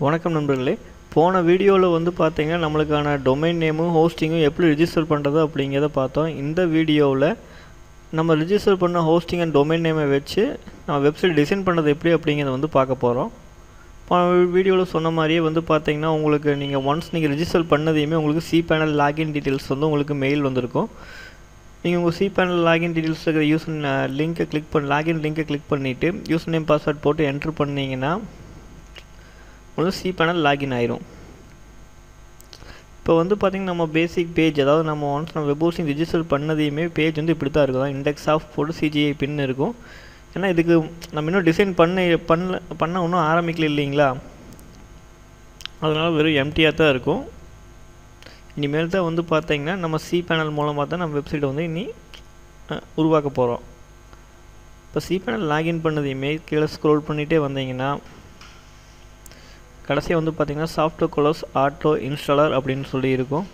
வணக்கம் நண்பர்களே. போன வீடியோவில் வந்து பார்த்தீங்கன்னா நம்மளுக்கான டொமைன் நேமும் ஹோஸ்டிங்கும் எப்படி ரிஜிஸ்டர் பண்ணுறது அப்படிங்கிறத பார்த்தோம். இந்த வீடியோவில் நம்ம ரிஜிஸ்டர் பண்ண ஹோஸ்டிங் அண்ட் டொமைன் நேமை வச்சு நம்ம வெப்சைட் டிசைன் பண்ணுறது எப்படி அப்படிங்கிறத வந்து பார்க்க போகிறோம். வீடியோவில் சொன்ன மாதிரியே வந்து பார்த்தீங்கன்னா உங்களுக்கு நீங்கள் ஒன்ஸ் நீங்கள் ரிஜிஸ்டர் பண்ணதையுமே உங்களுக்கு cPanel லாகின் டீட்டெயில்ஸ் வந்து உங்களுக்கு மெயில் வந்திருக்கும். நீங்கள் உங்கள் cPanel லாகின் டீட்டெயில்ஸ் இருக்கிற லிங்கை கிளிக் பண்ணி லாகின் லிங்கை கிளிக் பண்ணிவிட்டு யூசர் நேம் பாஸ்வேர்ட் போட்டு என்ட்ரு பண்ணிங்கன்னா உங்களுக்கு cPanel லாகின் ஆயிரும். இப்போ வந்து பார்த்திங்கன்னா நம்ம பேசிக் பேஜ், அதாவது நம்ம ஒன்ஸ் நம்ம வெப் ஹோஸ்டிங் ரிஜிஸ்டர் பண்ணதையுமே பேஜ் வந்து இப்படி தான் இருக்கும். இண்டெக்ஸ் ஆஃப் போட்டு CGI பின் இருக்கும். ஏன்னா இதுக்கு நம்ம இன்னும் டிசைன் பண்ண ஒன்றும் ஆரம்பிக்கல இல்லைங்களா, அதனால் வெறும் எம்டியாக தான் இருக்கும். இனிமேல் தான் வந்து பார்த்திங்கன்னா நம்ம cPanel மூலமாக தான் நம்ம வெப்சைட்டை வந்து இனி உருவாக்க போகிறோம். இப்போ cPanel லாகின் பண்ணதையுமே கீழே ஸ்க்ரோல் பண்ணிகிட்டே வந்தீங்கன்னா கடைசியாக வந்து பார்த்திங்கன்னா சாஃப்ட்வேர் கொலோஸ் ஆட்டோ இன்ஸ்டாலர் அப்படின்னு சொல்லி இருக்கும்.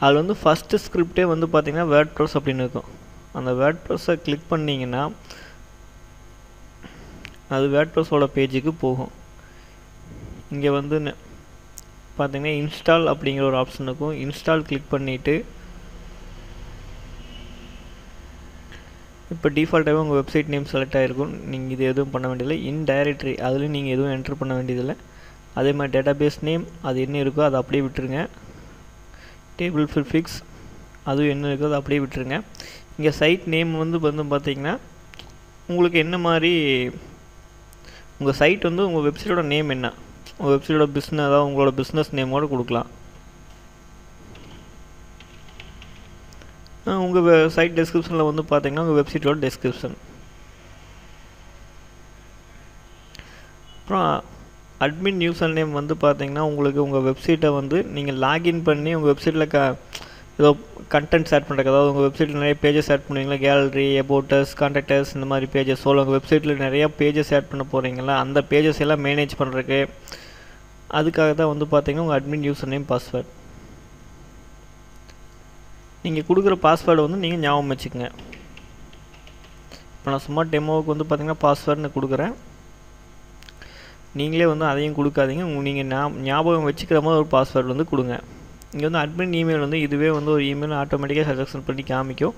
அதில் வந்து ஃபஸ்ட்டு ஸ்கிரிப்டே வந்து பார்த்திங்கன்னா வேர்ட்ப்ரெஸ் அப்படின்னு இருக்கும். அந்த வேர்ட்ப்ரெஸ்ஸை கிளிக் பண்ணிங்கன்னா அது வேர்ட்ப்ரெஸ்ஸோட பேஜுக்கு போகும். இங்கே வந்து பார்த்திங்கன்னா இன்ஸ்டால் அப்படிங்கிற ஒரு ஆப்ஷன் இருக்கும். இன்ஸ்டால் கிளிக் பண்ணிவிட்டு இப்போ டிஃபால்ட்டாகவே உங்கள் வெப்சைட் நேம் செலக்ட் ஆகிருக்கும். நீங்கள் இது எதுவும் பண்ண வேண்டியதில்லை. இன் டைரக்டரி அதுலேயும் நீங்கள் எதுவும் என்ட்ரு பண்ண வேண்டியதில்லை. அதே மாதிரி டேட்டாபேஸ் நேம் அது என்ன இருக்கோ அதை அப்படியே விட்டுருங்க. டேபிள் ப்ரிஃபிக்ஸ் அதுவும் என்ன இருக்கோ அதை அப்படியே விட்டுருங்க. இங்கே சைட் நேம் வந்து பார்த்திங்கன்னா உங்களுக்கு என்ன மாதிரி உங்கள் சைட் வந்து உங்கள் வெப்சைட்டோட நேம் என்ன, உங்கள் வெப்சைட்டோட பிஸ்னஸ், அதாவது உங்களோட பிஸ்னஸ் நேமோடு கொடுக்கலாம். உங்கள் சைட் டெஸ்கிரிப்ஷனில் வந்து பார்த்திங்கன்னா உங்கள் வெப்சைட்டோட டெஸ்கிரிப்ஷன். அப்புறம் அட்மின் யூசர் நேம் வந்து பார்த்திங்கன்னா உங்களுக்கு உங்கள் வெப்சைட்டை வந்து நீங்கள் லாகின் பண்ணி உங்கள் வெப்சைட்டில் ஏதோ கண்டென்ட்ஸ் ஆட் பண்ணுறதுக்கு, அதாவது உங்கள் வெப்சைட்டில் நிறைய பேஜஸ் ஆட் பண்ணுவீங்களா, கேலரி, அபவுட்டஸ், கான்டாக்டர்ஸ் இந்த மாதிரி பேஜஸ். உங்கள் வெப்சைட்டில் நிறையா பேஜஸ் ஆட் பண்ண போகிறீங்களா, அந்த பேஜஸ் எல்லாம் மேனேஜ் பண்ணுறதுக்கு அதுக்காக தான் வந்து பார்த்திங்கன்னா உங்கள் அட்மின் யூசர் நேம் பாஸ்வேர்ட். நீங்கள் கொடுக்குற பாஸ்வேர்டை வந்து நீங்கள் ஞாபகம் வச்சுக்கோங்க. இப்போ நான் சும்மா டெமோவுக்கு வந்து பார்த்திங்கன்னா பாஸ்வேர்டுன்னு கொடுக்குறேன். நீங்களே வந்து அதையும் கொடுக்காதீங்க. நீங்கள் ஞாபகம் வச்சுக்கிற மாதிரி ஒரு பாஸ்வேர்டு வந்து கொடுங்க. இங்கே வந்து அட்மின் இமெயில் வந்து இதுவே வந்து ஒரு இமெயில் ஆட்டோமேட்டிக்காக செலக்ஷன் பண்ணி காமிக்கும்.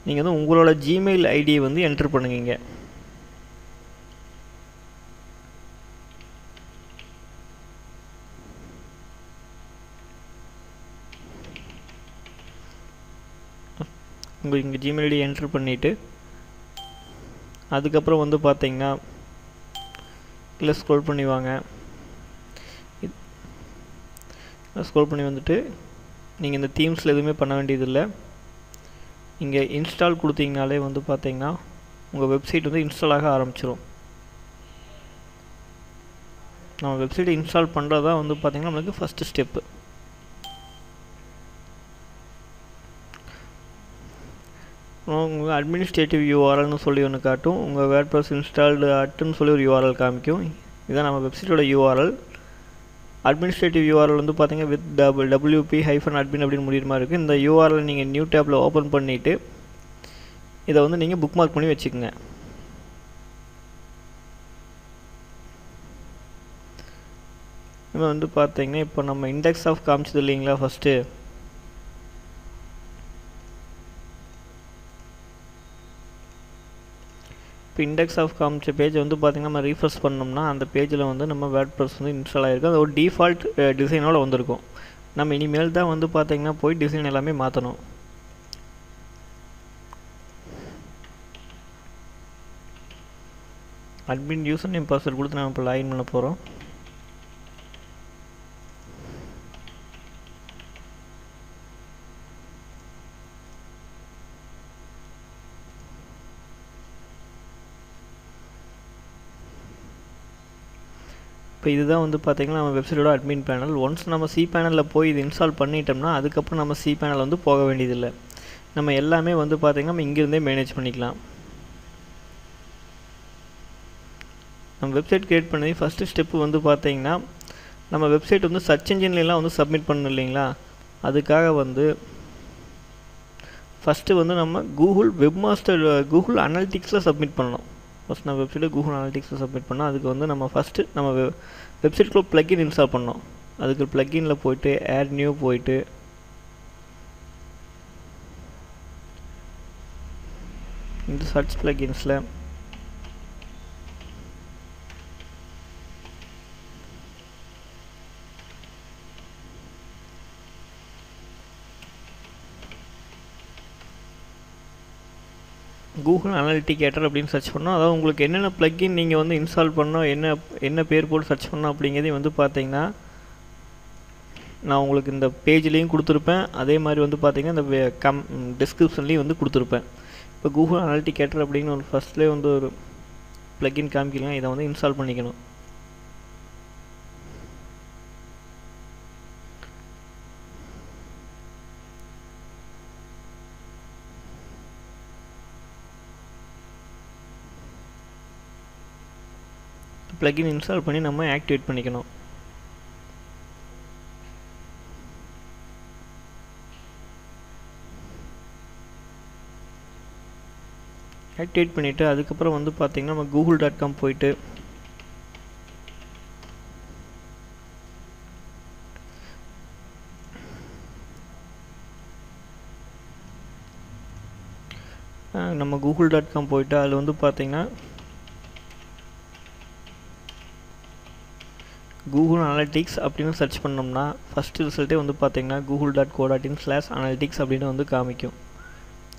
நீங்கள் வந்து உங்களோட ஜிமெயில் ஐடியை வந்து என்ட்ரு பண்ணுங்க. உங்கள் இங்கே ஜிமெயில் ஐடி என்ட்ரு பண்ணிவிட்டு அதுக்கப்புறம் வந்து பார்த்தீங்கன்னா இல்லை ஸ்க்ரோல் பண்ணி வாங்க. ஸ்க்ரோல் பண்ணி வந்துட்டு நீங்கள் இந்த தீம்ஸில் எதுவுமே பண்ண வேண்டியதில்லை. இங்கே இன்ஸ்டால் கொடுத்தீங்கனாலே வந்து பார்த்தீங்கன்னா உங்கள் வெப்சைட் வந்து இன்ஸ்டால் ஆக ஆரம்பிச்சிடும். நம்ம வெப்சைட்டை இன்ஸ்டால் பண்ணுறது தான் வந்து பார்த்திங்கன்னா நம்மளுக்கு ஃபஸ்ட்டு ஸ்டெப்பு. உங்கள் அட்மினிஸ்ட்ரேட்டிவ் யூஆர்எல்னு சொல்லி ஒன்று காட்டும். உங்கள் வேர்ட்ப்ரெஸ் இன்ஸ்டால்டு அட்டுன்னு சொல்லி ஒரு யூஆர்எல் காமிக்கும். இதுதான் நம்ம வெப்சைட்டோட யூஆர்எல். அட்மினிஸ்ட்ரேட்டிவ் யூஆர்எல் வந்து பார்த்திங்கன்னா வித் wp-admin அப்படின்னு முடிகிற மாதிரி இருக்குது. இந்த யூஆர்எல் நீங்கள் நியூ டேப்பில் ஓப்பன் பண்ணிவிட்டு இதை வந்து நீங்கள் புக் மார்க் பண்ணி வச்சுக்கோங்க. இப்போ வந்து பார்த்திங்கன்னா இப்போ நம்ம இண்டெக்ஸ் ஆஃப் காமிச்சது இல்லைங்களா ஃபஸ்ட்டு, இப்போ இண்டெக்ஸ் ஆஃப் காமிச்ச பேஜ் வந்து பார்த்திங்கன்னா நம்ம ரீஃப்ரெஷ் பண்ணோம்னா அந்த பேஜில் வந்து நம்ம வேர்ட்ப்ரெஸ் வந்து இன்ஸ்டால் ஆகிருக்கும். அது ஒரு டிஃபால்ட் டிசைனோடு வந்திருக்கும். நம்ம இனிமேல் தான் வந்து பார்த்திங்கன்னா போய் டிசைன் எல்லாமே மாற்றணும். அட்மின் யூசர் நேம் பாஸ்வேர்ட் கொடுத்து நம்ம இப்போ லாகின் பண்ண போகிறோம். இப்போ இதுதான் வந்து பார்த்திங்கன்னா நம்ம வெப்சைட்டோட அட்மின் பேனல். ஒன்ஸ் நம்ம cPanel போய் இது இன்ஸ்டால் பண்ணிட்டோம்னா அதுக்கப்புறம் நம்ம cPanel வந்து போக வேண்டியதில்லை. நம்ம எல்லாமே வந்து பார்த்திங்கன்னா நம்ம இங்கேருந்தே மேனேஜ் பண்ணிக்கலாம். நம்ம வெப்சைட் க்ரியேட் பண்ணி ஃபஸ்ட்டு ஸ்டெப்பு வந்து பார்த்திங்கன்னா நம்ம வெப்சைட் வந்து சர்ச் இன்ஜின்லாம் வந்து சப்மிட் பண்ணணும் இல்லைங்களா, அதுக்காக வந்து ஃபஸ்ட்டு வந்து நம்ம கூகுள் அனலிட்டிக்ஸில் சப்மிட் பண்ணணும். ஃபஸ்ட் நம்ம வெப்சைட்டை கூகுள் அனலிட்டிக்ஸில் சப்மிட் பண்ணால் அதுக்கு வந்து நம்ம ஃபஸ்ட்டு நம்ம வெப்சைட்குள்ளே ப்ளக்கின் இன்ஸ்டால் பண்ணோம். அதுக்கு ப்ளக்கினில் போய்ட்டு ஆட் நியூ போய்ட்டு இந்த சர்ச் ப்ளக்கின்ஸில் கூகுள் அனலிட்டிகேட்டர் அப்படின்னு சர்ச் பண்ணோம். அதாவது உங்களுக்கு என்னென்ன ப்ளக்கின் நீங்கள் வந்து இன்ஸ்டால் பண்ணோம், என்ன பேர் போட்டு சர்ச் பண்ணோம் அப்படிங்கிறதையும் வந்து பார்த்தீங்கன்னா நான் உங்களுக்கு இந்த பேஜ்லேயும் கொடுத்துருப்பேன். அதே மாதிரி வந்து பார்த்தீங்கன்னா இந்த டிஸ்கிரிப்ஷன்லேயும் வந்து கொடுத்துருப்பேன். இப்போ கூகுள் அனலிட்டிகேட்டர் அப்படின்னு ஒரு ஃபஸ்ட்லேயே வந்து ஒரு ப்ளக்கின் காமிக்கலாம். இதை வந்து இன்ஸ்டால் பண்ணிக்கணும். ப்ளக்கின் இன்ஸ்டால் பண்ணி நம்ம ஆக்டிவேட் பண்ணிக்கணும். ஆக்டிவேட் பண்ணிவிட்டு அதுக்கப்புறம் வந்து பார்த்திங்கன்னா நம்ம google.com போயிட்டு அதில் வந்து பார்த்திங்கன்னா கூகுள் அனலிட்டிக்ஸ் அப்படின்னு சர்ச் பண்ணோம்னா ஃபஸ்ட்டு ரிசல்ட்டே வந்து பார்த்திங்கன்னா google.co.in/analytics அப்படின்னு வந்து காமிக்கும்.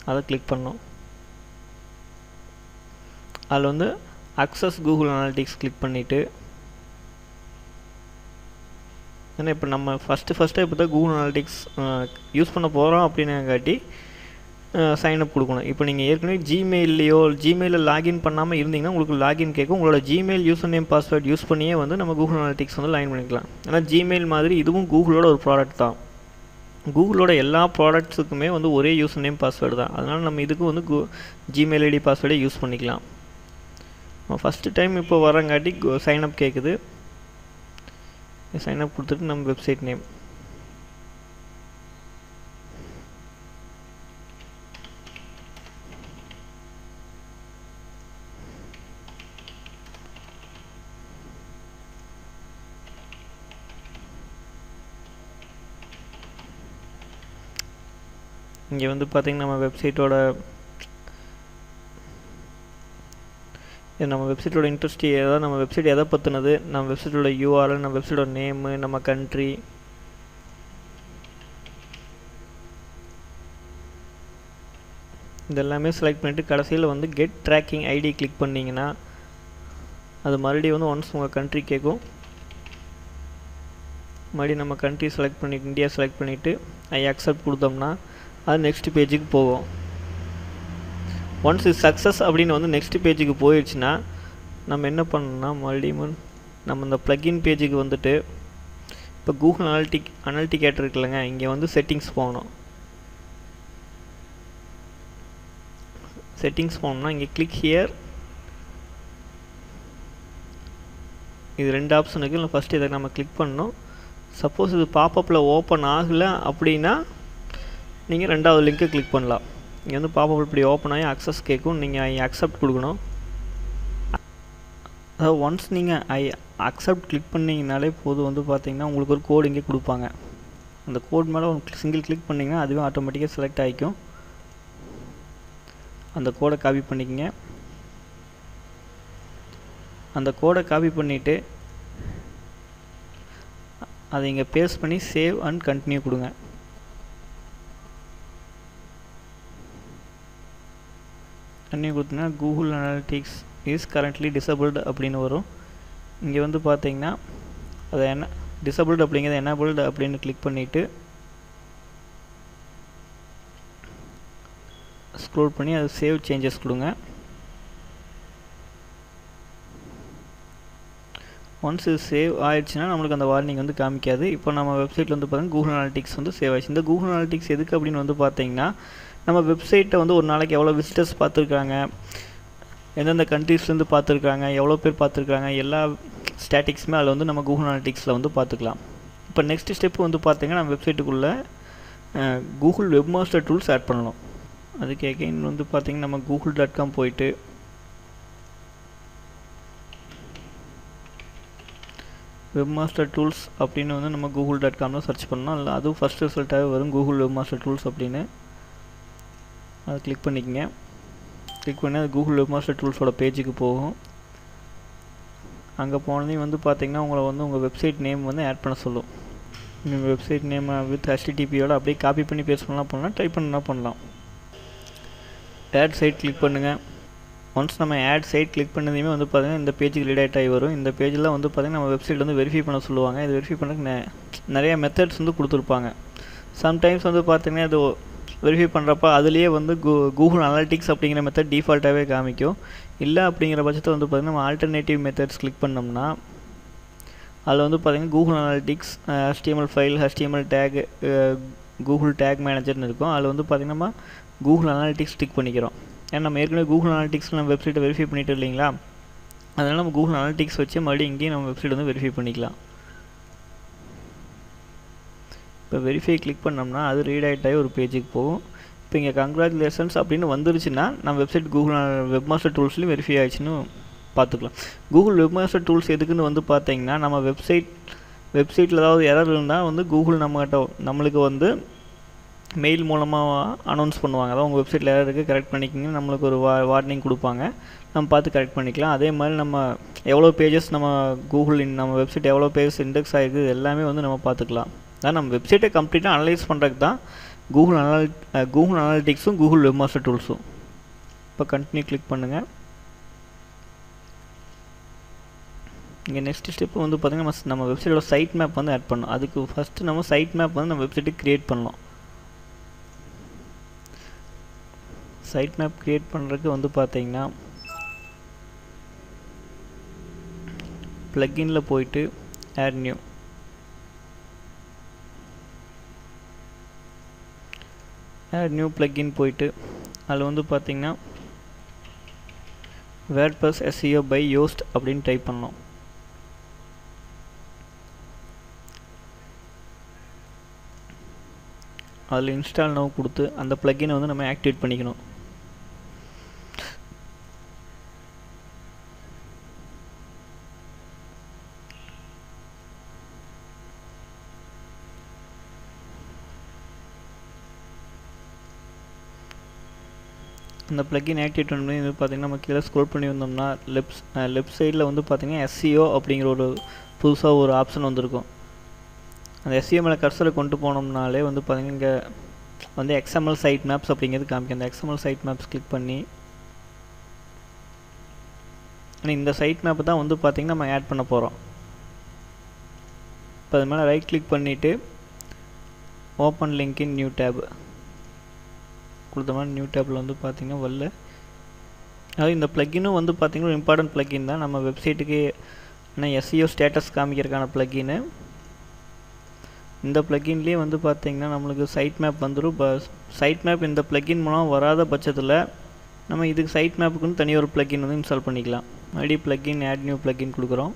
அதை கிளிக் பண்ணோம். அதில் வந்து அக்சஸ் கூகுள் அனலிட்டிக்ஸ் கிளிக் பண்ணிவிட்டு ஏன்னா இப்போ நம்ம ஃபஸ்ட்டு இப்போ தான் கூகுள் அனலிட்டிக்ஸ் யூஸ் பண்ண போகிறோம் அப்படின்னாங்காட்டி சைன்அப் கொடுக்கணும். இப்போ நீங்கள் ஏற்கனவே ஜிமெயிலில் லாகின் பண்ணாமல் இருந்தீங்கன்னா உங்களுக்கு லாகின் கேட்கும். உங்களோட Gmail user name password use பண்ணியே வந்து நம்ம கூகுள் அனலிட்டிக்ஸ் வந்து லாகின் பண்ணிக்கலாம். ஏன்னா ஜிமெயில் மாதிரி இதுவும் கூகுளோட ஒரு ப்ராடக்ட் தான். கூகுளோட எல்லா ப்ராடக்ட்ஸுக்குமே வந்து ஒரே யூசர் நேம் பாஸ்வேர்டு தான். அதனால் நம்ம இதுக்கு வந்து ஜிமெயில் ஐடி பாஸ்வேர்டே யூஸ் பண்ணிக்கலாம். ஃபஸ்ட்டு டைம் இப்போ வரங்காட்டி சைன்அப் கேட்குது. சைன்அப் கொடுத்துட்டு நம்ம வெப்சைட் நேம் இங்கே வந்து பார்த்திங்கன்னா நம்ம வெப்சைட்டோட இன்ட்ரெஸ்ட் ஏதாவது நம்ம வெப்சைட் எதை பற்றினது, நம்ம வெப்சைட்டோட யூஆர்எல், நம்ம வெப்சைட்டோட நேமு, நம்ம கண்ட்ரி, இதெல்லாமே செலக்ட் பண்ணிவிட்டு கடைசியில் வந்து கெட் ட்ராக்கிங் ஐடி கிளிக் பண்ணிங்கன்னா அது மறுபடியும் வந்து ஒன்ஸ் உங்கள் கண்ட்ரி கேட்கும். மறுபடியும் நம்ம கண்ட்ரி செலக்ட் பண்ணிவிட்டு இந்தியா செலக்ட் பண்ணிவிட்டு ஐ அக்செப்ட் கொடுத்தோம்னா அது நெக்ஸ்ட் பேஜுக்கு போகும். ஒன்ஸ் இது சக்ஸஸ் அப்படின்னு வந்து நெக்ஸ்ட் பேஜுக்கு போயிடுச்சுன்னா நம்ம என்ன பண்ணணும்னா மறுபடியும் நம்ம இந்த ப்ளக்கின் பேஜுக்கு வந்துட்டு இப்போ கூகுள் அனலிட்டிகேட்டர் இருக்குல்லங்க, இங்கே வந்து செட்டிங்ஸ் போகணும். செட்டிங்ஸ் போகணும்னா இங்கே கிளிக் ஹியர், இது 2 ஆப்ஷன் இருக்குது. இல்லை ஃபஸ்ட்டு இதை நம்ம கிளிக் பண்ணணும். சப்போஸ் இது பாப்பப்பில் ஓப்பன் ஆகலை அப்படின்னா நீங்கள் 2வது லிங்க்கை கிளிக் பண்ணலாம். இங்கே வந்து பாப்பப் இப்படி ஓப்பன் ஆகி அக்சஸ் கேட்கும். நீங்கள் ஐ அக்செப்ட் கொடுக்கணும். அதாவது ஒன்ஸ் நீங்கள் ஐ அக்செப்ட் கிளிக் பண்ணிங்கனாலே போதும் வந்து பார்த்திங்கன்னா உங்களுக்கு ஒரு கோடு இங்கே கொடுப்பாங்க. அந்த கோட் மேலே ஒரு சிங்கிள் கிளிக் பண்ணிங்கன்னா அதுவே ஆட்டோமேட்டிக்காக செலக்ட் ஆகிக்கும். அந்த கோடை காப்பி பண்ணிக்கங்க. அந்த கோடை காப்பி பண்ணிவிட்டு அதை இங்கே பேஸ்ட் பண்ணி சேவ் அண்ட் கண்டினியூ கொடுங்க. கண்டினியூ கொடுத்தீங்கன்னா Google analytics is currently disabled அப்படின்னு வரும். இங்கே வந்து பார்த்தீங்கன்னா அதை என்ன டிசபிள்டு அப்படிங்கிறத எனேபிள்டு அப்படின்னு கிளிக் பண்ணிவிட்டு ஸ்க்ரோல் பண்ணி அது சேவ் சேஞ்சஸ் கொடுங்க. ஒன்ஸ் இது சேவ் ஆயிடுச்சுன்னா நம்மளுக்கு அந்த வார்னிங் வந்து காமிக்காது. இப்போ நம்ம வெப்சைட்டில் வந்து பார்த்தீங்கன்னா கூகுள் அனலிட்டிக்ஸ் வந்து சேவ் ஆயிடுச்சு. இந்த கூகுள் அனலிட்டிக்ஸ் எதுக்கு அப்படின்னு வந்து பார்த்தீங்கன்னா நம்ம வெப்சைட்டை வந்து ஒரு நாளைக்கு எவ்வளோ விசிட்டர்ஸ் பார்த்துருக்காங்க, எந்தெந்த கண்ட்ரீஸ்லேருந்து பார்த்துருக்காங்க, எவ்வளோ பேர் பார்த்துருக்காங்க, எல்லா ஸ்டாட்டிக்ஸுமே அதில் வந்து நம்ம கூகுள் அனலிட்டிக்ஸில் வந்து பார்த்துக்கலாம். இப்போ நெக்ஸ்ட் ஸ்டெப்பு வந்து பார்த்திங்கன்னா நம்ம வெப்சைட்டுக்குள்ளே கூகுள் வெப்மாஸ்டர் டூல்ஸ் ஆட் பண்ணணும். அதுக்கு எகைன் வந்து பார்த்திங்கன்னா நம்ம google.com போயிட்டு வெப்மாஸ்டர் டூல்ஸ் அப்படின்னு வந்து நம்ம google.comல சர்ச் பண்ணோம். இல்லை அதுவும் ஃபஸ்ட் ரிசல்ட்டாகவே வரும் கூகுள் வெப்மாஸ்டர் டூல்ஸ் அப்படின்னு. அதை கிளிக் பண்ணிக்கங்க. கிளிக் பண்ணி அது கூகுள் வெப்மாஸ்டர் டூல்ஸோட பேஜுக்கு போகும். அங்கே போனதையும் வந்து பார்த்திங்கன்னா உங்களை வந்து உங்கள் வெப்சைட் நேம் வந்து ஆட் பண்ண சொல்லும். நீங்கள் வெப்சைட் நேம் வித் HTTPயோட அப்படியே காப்பி பண்ணி பேஸ்ட் பண்ணலாம், டைப் பண்ணலாம். ஆட் சைட் கிளிக் பண்ணுங்கள். ஒன்ஸ் நம்ம ஆட் சைட் கிளிக் பண்ணதையுமே வந்து பார்த்திங்கன்னா இந்த பேஜுக்கு ரீடைட் ஆகி வரும். இந்த பேஜில் வந்து பார்த்திங்கன்னா நம்ம வெப்சைட் வந்து வெரிஃபை பண்ண சொல்லுவாங்க. இது வெரிஃபை பண்ணுறதுக்கு நிறைய மெத்தட்ஸ் வந்து கொடுத்துருப்பாங்க. சம்டைம்ஸ் வந்து பார்த்திங்கன்னா இது வெரிஃபை பண்ணுறப்ப அதுலேயே வந்து கூகுள் அனாலிட்டிக்ஸ் அப்படிங்கிற மெத்தட் டிஃபால்ட்டாகவே காமிக்கும். இல்லை அப்படிங்கிற பட்சத்தில் வந்து பார்த்திங்கன்னா நம்ம ஆல்டர்னேட்டிவ் மெத்தட்ஸ் கிளிக் பண்ணோம்னா அதில் வந்து பார்த்திங்கன்னா Google analytics, HTML file, HTML tag, Google tag மேனேஜர்னு இருக்கும். அதில் வந்து பார்த்திங்கன்னா நம்ம கூகுள் அனாலிட்டிக்ஸ் டிக் பண்ணிக்கிறோம். ஏன்னா நம்ம ஏற்கனவே கூகுள் அனாலிட்டிக்ஸ் நம்ம வெப்சைட்டை வெரிஃபை பண்ணிட்டு இல்லைங்களா, அதனால் நம்ம கூகுள் அனாலிட்டிக்ஸ் வச்சு மறுபடியும் இங்கேயும் நம்ம வெப்சைட் வந்து வெரிஃபை பண்ணிக்கலாம். இப்போ வெரிஃபை கிளிக் பண்ணோம்னா அது ரீடைட் ஆகி ஒரு பேஜுக்கு போகும். இப்போ இங்கே கங்க்ராச்சுலேஷன்ஸ் அப்படின்னு வந்துருச்சுன்னா நம்ம வெப்சைட் கூகுள் வெப்மாஸ்டர் டூல்ஸ்லேயும் வெரிஃபை ஆகிடுச்சுன்னு பார்த்துக்கலாம். கூகுள் வெப்மாஸ்டர் டூல்ஸ் எதுக்குன்னு வந்து பார்த்தீங்கன்னா நம்ம வெப்சைட்டில் ஏதாவது எரர் இருந்தால் வந்து கூகுள் நம்மளுக்கு வந்து மெயில் மூலமாக அனௌன்ஸ் பண்ணுவாங்க. அதான் உங்கள் வெப்சைட்டில் எரர் இருக்குது, கரெக்ட் பண்ணிக்கிங்க, நம்மளுக்கு ஒரு வார்னிங் கொடுப்பாங்க. நம்ம பார்த்து கரெக்ட் பண்ணிக்கலாம். அதே மாதிரி நம்ம எவ்வளோ பேஜஸ் நம்ம நம்ம வெப்சைட் எவ்வளோ பேஜஸ் இண்டெக்ஸ் ஆகிருக்கு எல்லாமே வந்து நம்ம பார்த்துக்கலாம். அதான் நம்ம வெப்சைட்டை கம்ப்ளீட்டாக அனலைஸ் பண்ணுறதுக்கு தான் கூகுள் அனாலிட்டிக்ஸும் கூகுள் வெப்மாஸ்டர் டூல்ஸும். இப்போ கண்டினியூ கிளிக் பண்ணுங்கள். இங்கே நெக்ஸ்ட் ஸ்டெப்பு வந்து பார்த்திங்கன்னா நம்ம வெப்சைட்டோட சைட் மேப் வந்து ஆட் பண்ணணும். அதுக்கு ஃபஸ்ட்டு நம்ம சைட் மேப் வந்து நம்ம வெப்சைட்டுக்கு க்ரியேட் பண்ணணும். சைட் மேப் க்ரியேட் பண்ணுறதுக்கு வந்து பார்த்திங்கன்னா ப்ளக்கின்ல போயிட்டு ஆட் நியூ ப்ளக்கின் போயிட்டு அதில் வந்து பார்த்திங்கன்னா வேர்ட்பிரஸ் SEO by Yoast அப்படின்னு டைப் பண்ணோம். அதில் இன்ஸ்டால் நவ் கொடுத்து அந்த ப்ளக்கினை வந்து நம்ம ஆக்டிவேட் பண்ணிக்கணும். அந்த ப்ளக்கின் ஆக்டிவேட் பண்ணி வந்து பார்த்திங்கன்னா நம்ம கீழே ஸ்க்ரோல் பண்ணி வந்தோம்னா லெஃப்ட் சைடில் வந்து பார்த்திங்கன்னா SEO அப்படிங்கிற ஒரு புதுசாக ஒரு ஆப்ஷன் வந்திருக்கும். அந்த SEO மேலே கர்சரை கொண்டு போனோம்னாலே வந்து பார்த்திங்கன்னா இங்கே வந்து XML சைட் மேப்ஸ் அப்படிங்கிறது காமிக்கும். அந்த XML சைட் மேப்ஸ் கிளிக் பண்ணி இந்த சைட் மேப்பை தான் வந்து பார்த்திங்கன்னா நம்ம ஆட் பண்ண போகிறோம். இப்போ அது மேலே ரைட் கிளிக் பண்ணிவிட்டு open link in new tab கொடுத்த மாதிரி நியூ டேப்பில் வந்து பார்த்திங்கன்னா வரல. அதாவது இந்த ப்ளக்கினும் வந்து பார்த்திங்கன்னா ஒரு இம்பார்ட்டன்ட் ப்ளக்கின் தான். நம்ம வெப்சைட்டுக்கு SEO ஸ்டேட்டஸ் காமிக்கிறதுக்கான ப்ளக்கின்னு. இந்த ப்ளக்கின்லேயே வந்து பார்த்திங்கன்னா நம்மளுக்கு சைட் மேப் வந்துடும். இப்போ சைட் மேப் இந்த ப்ளக்கின் மூலம் வராத பட்சத்தில் நம்ம இதுக்கு சைட் மேப்புக்குன்னு தனியாக ஒரு ப்ளக்கின் வந்து இன்ஸ்டால் பண்ணிக்கலாம். மறுபடியும் ப்ளக்கின் ஆட் நியூ ப்ளக்கின் கொடுக்குறோம்.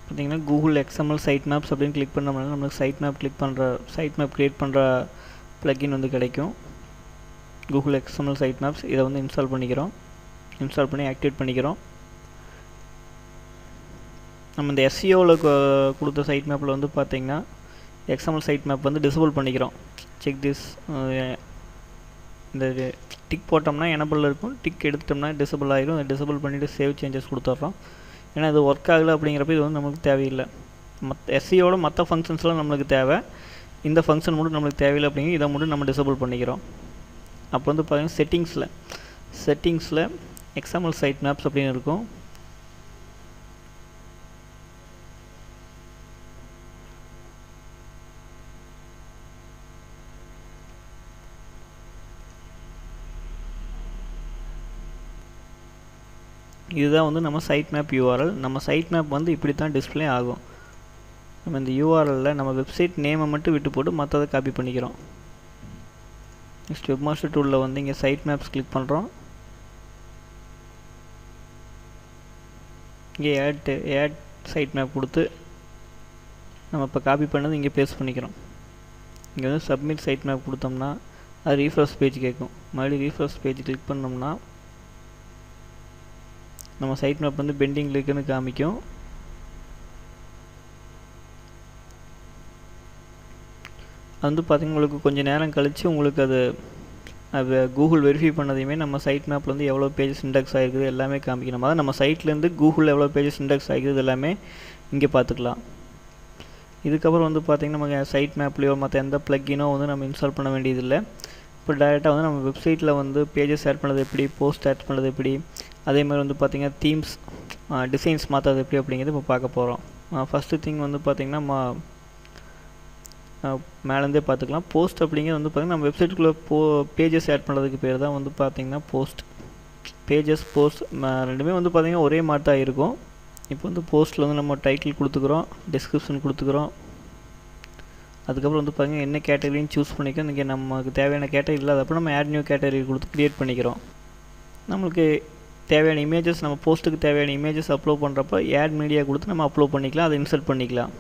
பார்த்திங்கன்னா கூகுள் XML சைட் மேப்ஸ் அப்படின்னு கிளிக் பண்ணோம்னா நம்மளுக்கு சைட் மேப் க்ரியேட் பண்ணுற ப்ளக்கின் வந்து கிடைக்கும். கூகுள் XML சைட் மேப்ஸ் இதை வந்து இன்ஸ்டால் பண்ணி ஆக்டிவேட் பண்ணிக்கிறோம். நம்ம இந்த SEOவில் கொடுத்த சைட் மேப்பில் வந்து பார்த்திங்கன்னா XML சைட் மேப் வந்து டிசபிள் பண்ணிக்கிறோம். செக் திஸ் இந்த டிக் போட்டோம்னா எனபிள் இருக்கும், டிக் எடுத்துட்டோம்னா டிசபிள் ஆகிடும். டிசபிள் பண்ணிவிட்டு சேவ் சேஞ்சஸ் கொடுத்துட்றோம். ஏன்னா இது ஒர்க் ஆகலை அப்படிங்கிறப்ப இது வந்து நம்மளுக்கு தேவையில்லை. SEOவோட மற்ற ஃபங்க்ஷன்ஸ்லாம் நம்மளுக்கு தேவை, இந்த ஃபங்க்ஷன் மட்டும் நம்மளுக்கு தேவையில்லை அப்படிங்கிற இதை மட்டும் நம்ம டிசபிள் பண்ணிக்கிறோம். அப்போ வந்து பார்த்திங்கன்னா செட்டிங்ஸில் XML சைட் மேப்ஸ் அப்படின்னு இருக்கும். இதுதான் வந்து நம்ம சைட் மேப் URL. நம்ம சைட் மேப் வந்து இப்படி தான் டிஸ்பிளே ஆகும். நம்ம இந்த URLல நம்ம வெப்சைட் நேமை மட்டும் விட்டு போட்டு மற்றதை காப்பி பண்ணிக்கிறோம். நெக்ஸ்ட் வெப்மாஸ்டர் டூலில் வந்து இங்கே சைட் மேப்ஸ் கிளிக் பண்ணுறோம். இங்கே ஆட் சைட் மேப் கொடுத்து நம்ம இப்போ காப்பி பண்ணது இங்கே பேஸ்ட் பண்ணிக்கிறோம். இங்கே வந்து சப்மிட் சைட் மேப் கொடுத்தோம்னா அது ரீஃப்ரெஷ் பேஜ் கேட்கும். மறுபடியும் ரீஃப்ரெஷ் பேஜ் கிளிக் பண்ணோம்னா நம்ம சைட் மேப் வந்து பெண்டிங்கில் இருக்குன்னு காமிக்கும். அது வந்து பார்த்திங்கன்னா உங்களுக்கு கொஞ்சம் நேரம் கழித்து உங்களுக்கு அது கூகுள் வெரிஃபை பண்ணதையுமே நம்ம சைட் மேப்பில் வந்து எவ்வளோ பேஜஸ் இண்டெக்ஸ் ஆகிருக்குது எல்லாமே காமிக்கணும். அதாவது நம்ம சைட்லேருந்து கூகுளில் எவ்வளோ பேஜஸ் இண்டெக்ஸ் ஆகிருக்குது எல்லாமே இங்கே பார்த்துக்கலாம். இதுக்கப்புறம் வந்து பார்த்திங்கன்னா நம்ம சைட் மேப்லேயோ மற்ற எந்த ப்ளக்கினோ வந்து நம்ம இன்ஸ்டால் பண்ண வேண்டியதில்லை. இப்போ டேரெக்டாக வந்து நம்ம வெப்சைட்டில் வந்து பேஜஸ் ஆட் பண்ணுறது எப்படி, போஸ்ட் ஆட் பண்ணுறது எப்படி, அதே மாதிரி வந்து பார்த்திங்கன்னா தீம்ஸ் டிசைன்ஸ் மாற்றுறது எப்படி அப்படிங்கிறது இப்போ பார்க்க போகிறோம். ஃபஸ்ட்டு திங் வந்து பார்த்திங்கன்னா மேலேருந்தே பார்த்துக்கலாம். போஸ்ட் அப்படிங்கிறது வந்து பார்த்திங்கன்னா நம்ம வெப்சைட்டுக்குள்ளே பேஜஸ் ஆட் பண்ணுறதுக்கு பேர் தான் வந்து பார்த்திங்கன்னா போஸ்ட். பேஜஸ் போஸ்ட் ரெண்டுமே வந்து பார்த்திங்கன்னா ஒரே மாதிரி தான் இருக்கும். இப்போ வந்து போஸ்ட்டில் வந்து நம்ம டைட்டில் கொடுத்துக்குறோம், டிஸ்கிரிப்ஷன் கொடுத்துக்குறோம். அதுக்கப்புறம் வந்து பார்த்திங்கன்னா என்ன கேட்டகரின்னு சூஸ் பண்ணிக்கிறோம். இன்றைக்கி நமக்கு தேவையான கேட்டகரி இல்லாதப்போ நம்ம ஆட் நியூ கேட்டகரி கொடுத்து க்ரியேட் பண்ணிக்கிறோம். நம்மளுக்கு தேவையான இமேஜஸ் நம்ம போஸ்ட்டுக்கு தேவையான இமேஜஸ் அப்லோட் பண்ணுறப்போ ஆட் மீடியா கொடுத்து நம்ம அப்லோட் பண்ணிக்கலாம், அதை இன்சர்ட் பண்ணிக்கலாம்.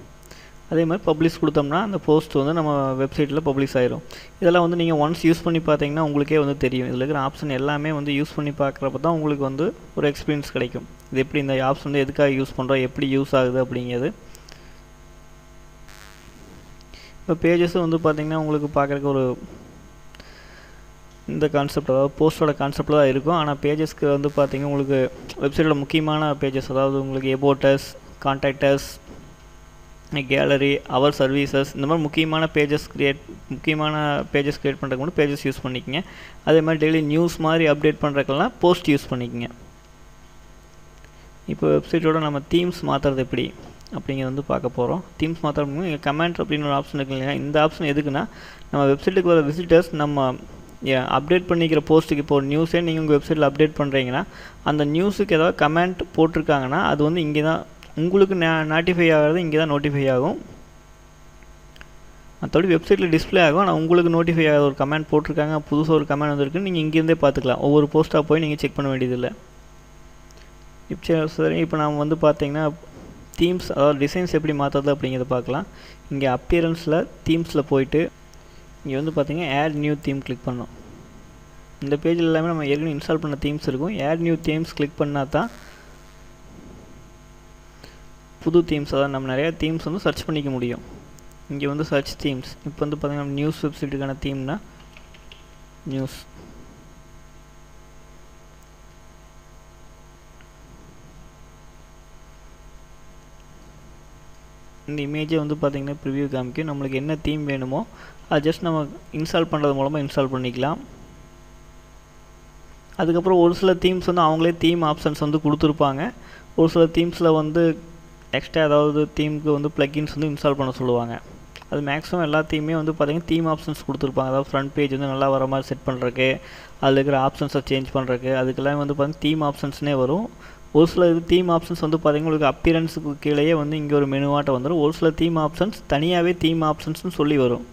அதே மாதிரி பப்ளிஷ் கொடுத்தோம்னா அந்த போஸ்ட் வந்து நம்ம வெப்சைட்டில் பப்ளிஷ் ஆயிரும். இதெல்லாம் வந்து நீங்கள் ஒன்ஸ் யூஸ் பண்ணி பார்த்தீங்கன்னா உங்களுக்கே வந்து தெரியும். இதில் இருக்கிற ஆப்ஷன் எல்லாமே வந்து யூஸ் பண்ணி பார்க்குறப்ப தான் உங்களுக்கு வந்து ஒரு எக்ஸ்பீரியன்ஸ் கிடைக்கும். இது எப்படி இந்த ஆப்ஷன் வந்து எதுக்காக யூஸ் பண்ணுறோம், எப்படி யூஸ் ஆகுது அப்படிங்கிறது. இப்போ பேஜஸும் வந்து பார்த்திங்கன்னா உங்களுக்கு பார்க்குறக்கு ஒரு இந்த கான்செப்ட், அதாவது போஸ்ட்டோட கான்செப்டில் தான் இருக்கும். ஆனால் பேஜஸ்க்கு வந்து பார்த்திங்கன்னா உங்களுக்கு வெப்சைட்டோட முக்கியமான பேஜஸ், அதாவது உங்களுக்கு எபோட்டஸ், கான்டாக்டஸ், கேலரி, அவர் சர்வீசஸ், இந்த மாதிரி முக்கியமான பேஜஸ் க்ரியேட் பண்ணுறதுக்கு மட்டும் பேஜஸ் யூஸ் பண்ணிக்கங்க. அதே மாதிரி டெய்லி நியூஸ் மாதிரி அப்டேட் பண்ணுறதுக்கெல்லாம் போஸ்ட் யூஸ் பண்ணிக்கங்க. இப்போ வெப்சைட்டோட நம்ம தீம்ஸ் மாற்றுறது எப்படி அப்படிங்கிறது வந்து பார்க்க போகிறோம். தீம்ஸ் மாற்றுறதுக்கு இங்கே கமெண்ட் அப்படின்னு ஒரு ஆப்ஷன் இருக்கு இல்லையா, இந்த ஆப்ஷன் எதுக்குன்னா நம்ம வெப்சைட்டுக்கு வர விசிட்டர்ஸ் நம்ம அப்டேட் பண்ணிக்கிற போஸ்ட்டுக்கு இப்போ ஒரு நியூஸே நீங்கள் உங்கள் வெப்சைட்டில் அப்டேட் பண்ணுறீங்கன்னா அந்த நியூஸுக்கு ஏதாவது கமெண்ட் போட்டிருக்காங்கன்னா அது வந்து இங்கே தான் உங்களுக்கு நோட்டிஃபை ஆகிறது, இங்கே தான் நோட்டிஃபை ஆகும். மற்றபடி வெப்சைட்டில் டிஸ்பிளே ஆகும். ஆனால் உங்களுக்கு நோட்டிஃபை ஆகிற ஒரு கமெண்ட் போட்டிருக்காங்க, புதுசாக ஒரு கமெண்ட் வந்துருக்குன்னு நீங்கள் இங்கேருந்தே பார்த்துக்கலாம். ஒவ்வொரு போஸ்ட்டாக போய் நீங்கள் செக் பண்ண வேண்டியதில்லை. சரி, இப்போ நாம் வந்து பார்த்திங்கன்னா தீம்ஸ், அதாவது டிசைன்ஸ் எப்படி மாற்றுறது அப்படிங்கிறத பார்க்கலாம். இங்கே அப்பியரன்ஸில் தீம்ஸில் போயிட்டு இங்கே வந்து பார்த்திங்கன்னா ஆட் நியூ தீம் கிளிக் பண்ணோம். இந்த பேஜில் எல்லாமே நம்ம ஏற்கனவே இன்ஸ்டால் பண்ண தீம்ஸ் இருக்கும். ஆட் நியூ தீம்ஸ் கிளிக் பண்ணால் தான் புது தீம்ஸ், அதாவது நம்ம நிறையா தீம்ஸ் வந்து சர்ச் பண்ணிக்க முடியும். இங்கே வந்து சர்ச் தீம்ஸ். இப்போ வந்து பார்த்திங்கன்னா நியூஸ் வெப்சைட்டுக்கான தீம்னா நியூஸ். இந்த இமேஜை வந்து பார்த்திங்கன்னா ப்ரிவ்யூ காமிக்கும். நம்மளுக்கு என்ன தீம் வேணுமோ அது ஜஸ்ட் நம்ம இன்ஸ்டால் பண்ணுறது மூலமாக இன்ஸ்டால் பண்ணிக்கலாம். அதுக்கப்புறம் ஒரு சில தீம்ஸ் வந்து அவங்களே தீம் ஆப்ஷன்ஸ் வந்து கொடுத்துருப்பாங்க. ஒரு சில தீம்ஸில் வந்து எக்ஸ்ட்ரா ஏதாவது தீமுக்கு வந்து ப்ளக்கின்ஸ் வந்து இன்ஸ்டால் பண்ண சொல்லுவாங்க. அது மேக்ஸிமம் எல்லா தீமே வந்து பார்த்திங்கன்னா தீம் ஆப்ஷன்ஸ் கொடுத்துருப்பாங்க. அதாவது ஃப்ரண்ட் பேஜ் வந்து நல்லா வர மாதிரி செட் பண்ணுறக்கு, அதில் இருக்கிற ஆப்ஷன்ஸை சேஞ்ச் பண்ணுறக்கு, அதுக்கெல்லாம் வந்து பார்த்திங்கன்னா தீம் ஆப்ஷன்ஸ்னே வரும். ஒரு சில இது தீம் ஆப்ஷன்ஸ் வந்து பார்த்திங்கன்னா உங்களுக்கு அப்பியரன்ஸுக்கு கீழேயே வந்து இங்கே ஒரு மெனுவாட்டம் வந்துடும். ஒரு சில தீம் ஆப்ஷன்ஸ் தனியாகவே தீம் ஆப்ஷன்ஸ்னு சொல்லி வரும்.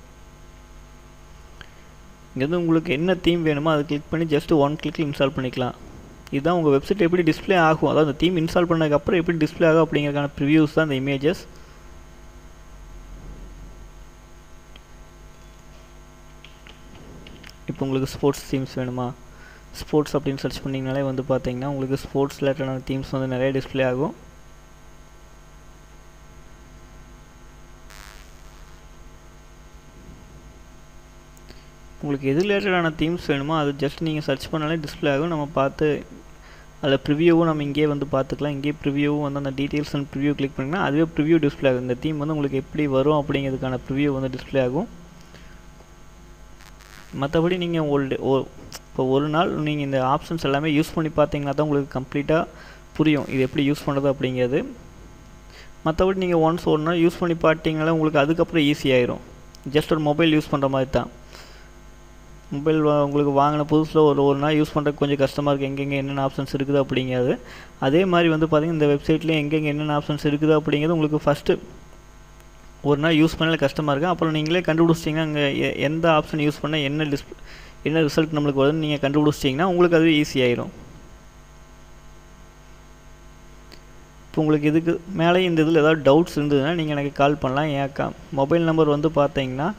இங்கேருந்து உங்களுக்கு என்ன தீம் வேணுமோ அதை கிளிக் பண்ணி ஜஸ்ட் ஒன் கிளிக்கில் இன்ஸ்டால் பண்ணிக்கலாம். இதுதான் உங்கள் வெப்சைட் எப்படி டிஸ்பிளே ஆகும், அதாவது அந்த தீம் இன்ஸ்டால் பண்ணதுக்கப்புறம் எப்படி டிஸ்பிளே ஆகும் அப்படிங்கிறதுக்கான ப்ரிவியூஸ் தான் இந்த இமேஜஸ். இப்போ உங்களுக்கு ஸ்போர்ட்ஸ் தீம்ஸ் வேணுமா, ஸ்போர்ட்ஸ் அப்படின்னு சர்ச் பண்ணிங்கனாலே வந்து பார்த்தீங்கன்னா உங்களுக்கு ஸ்போர்ட்ஸ் ரிலேட்டடான தீம்ஸ் வந்து நிறைய டிஸ்பிளே ஆகும். உங்களுக்கு எது ரிலேட்டடான தீம்ஸ் வேணுமோ அது ஜஸ்ட் நீங்கள் சர்ச் பண்ணாலே டிஸ்பிளே ஆகும். நம்ம பார்த்து அதில் ப்ரிவியூவும் நம்ம இங்கேயே வந்து பார்த்துக்கலாம். இங்கேயே ப்ரிவியூவும் வந்து அந்த டீட்டெயில்ஸ் அண்ட் ப்ரிவியூ கிளிக் பண்ணிங்கன்னா அதுவே ப்ரிவியூ டிஸ்பிளே ஆகும். இந்த தீம் வந்து உங்களுக்கு எப்படி வரும் அப்படிங்கிறதுக்கான ப்ரிவியூ வந்து டிஸ்பிளே ஆகும். மற்றபடி நீங்கள் இப்போ ஒரு நாள் நீங்கள் இந்த ஆப்ஷன்ஸ் எல்லாமே யூஸ் பண்ணி பார்த்தீங்கன்னா தான் உங்களுக்கு கம்ப்ளீட்டாக புரியும் இது எப்படி யூஸ் பண்ணுறது அப்படிங்கிறது. மற்றபடி நீங்கள் ஒன்ஸ் ஒரு நாள் யூஸ் பண்ணி பார்த்தீங்கனாலே உங்களுக்கு அதுக்கப்புறம் ஈஸியாகிடும். ஜஸ்ட் ஒரு மொபைல் யூஸ் பண்ணுற மாதிரி தான். மொபைல் உங்களுக்கு வாங்கின புதுசில் ஒரு நாள் யூஸ் பண்ணுறதுக்கு கொஞ்சம் கஷ்டமாக இருக்குது, எங்கெங்கே என்னென்ன ஆப்ஷன்ஸ் இருக்குது அப்படிங்கிறது. அதே மாதிரி வந்து பார்த்திங்கன்னா இந்த வெப்சைட்லேயே எங்கெங்கே என்னென்ன ஆப்ஷன்ஸ் இருக்குது அப்படிங்கிறது உங்களுக்கு ஃபஸ்ட்டு ஒரு நாள் யூஸ் பண்ணாலே கஷ்டமாக இருக்குது. அப்புறம் நீங்களே கண்டுபிடிச்சிட்டிங்கன்னா அங்கே எந்த ஆப்ஷன் யூஸ் பண்ணால் என்ன ரிசல்ட் நம்மளுக்கு வருதுன்னு நீங்கள் கண்டுபிடிச்சிட்டிங்கன்னா உங்களுக்கு அது ஈஸியாகிடும். இப்போ உங்களுக்கு இதுக்கு மேலே இந்த இதில் ஏதாவது டவுட்ஸ் இருந்ததுன்னா நீங்கள் எனக்கு கால் பண்ணலாம். என் மொபைல் நம்பர் வந்து பார்த்தீங்கன்னா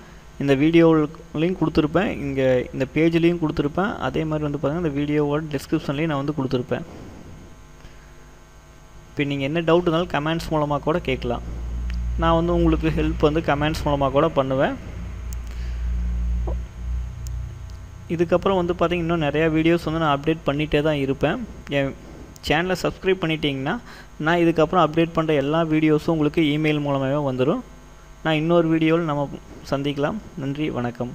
இந்த வீடியோலையும் கொடுத்துருப்பேன், இங்கே இந்த பேஜ்லேயும் கொடுத்துருப்பேன். அதே மாதிரி வந்து பார்த்திங்கன்னா இந்த வீடியோவோட டிஸ்கிரிப்ஷன்லேயும் நான் வந்து கொடுத்துருப்பேன். இப்போ நீங்கள் என்ன டவுட் இருந்தாலும் கமெண்ட்ஸ் மூலமாக கூட கேட்கலாம். நான் வந்து உங்களுக்கு ஹெல்ப் வந்து கமெண்ட்ஸ் மூலமாக கூட பண்ணுவேன். இதுக்கப்புறம் வந்து பார்த்திங்கன்னா இன்னும் நிறையா வீடியோஸ் வந்து நான் அப்டேட் பண்ணிகிட்டே தான் இருப்பேன். என் சேனலை சப்ஸ்கிரைப் பண்ணிட்டீங்கன்னா நான் இதுக்கப்புறம் அப்டேட் பண்ணுற எல்லா வீடியோஸும் உங்களுக்கு இமெயில் மூலமாகவே வந்துடும். நான் இன்னொரு வீடியோவில் நம்ம சந்திக்கலாம். நன்றி, வணக்கம்.